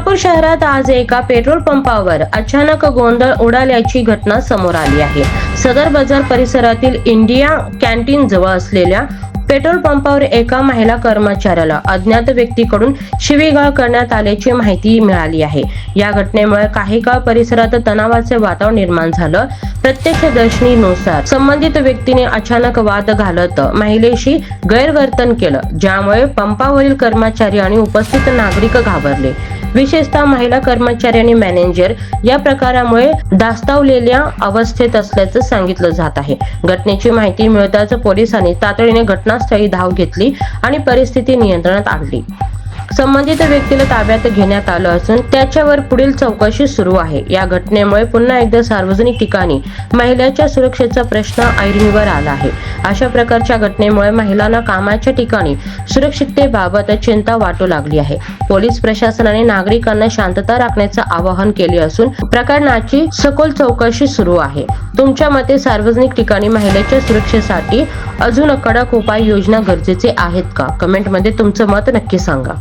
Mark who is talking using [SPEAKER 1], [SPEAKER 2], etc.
[SPEAKER 1] सोलापूर शहरात आज एका पेट्रोल पंपावर अचानक गोंधळ उडाल्याची घटना समोर आली आहे। सदर बाजार परिसरातील इंडिया कॅन्टीन जवळ असलेल्या पेट्रोल पंपावर एका महिला कर्मचाऱ्याला अज्ञात व्यक्तीकडून शिवीगाळ करण्यात आल्याची माहिती मिळाली आहे। या घटनेमुळे काही काळ परिसरात तणावाचे वातावरण निर्माण झालं। प्रत्यक्षदर्शीनुसार संबंधित व्यक्तीने अचानक वाद घालत महिलेशी गैरवर्तन केलं, ज्यामुळे पंपावरील कर्मचारी आणि उपस्थित नागरिक घाबरले। विशेषतः महिला कर्मचारी आणि मॅनेजर या प्रकारामुळे धास्तावलेल्या अवस्थेत असल्याचं सांगितलं जात आहे। घटनेची माहिती मिळताच पोलिसांनी तातडीने घटनास्थळी धाव घेतली आणि परिस्थिती नियंत्रणात आणली। संबंधित व्यक्तीला ताब्यात घेण्यात आलं असून त्याच्यावर पुढील चौकशी सुरू आहे। या घटनेमुळे पुन्हा एकदा सार्वजनिक ठिकाणी महिलांच्या सुरक्षेचा प्रश्न ऐरणीवर आला आहे। अशा प्रकारच्या घटनेमुळे महिलांना कामाच्या ठिकाणी सुरक्षिततेबाबत चिंता वाटू लागली आहे। पोलीस प्रशासनाने नागरिकांना शांतता राखण्याचं आवाहन केले असून प्रकरणाची सखोल चौकशी सुरू आहे। तुमच्या मते सार्वजनिक ठिकाणी महिलेच्या सुरक्षेसाठी अजून कडक उपाययोजना गरजेचे आहेत का? कमेंटमध्ये तुमचं मत नक्की सांगा।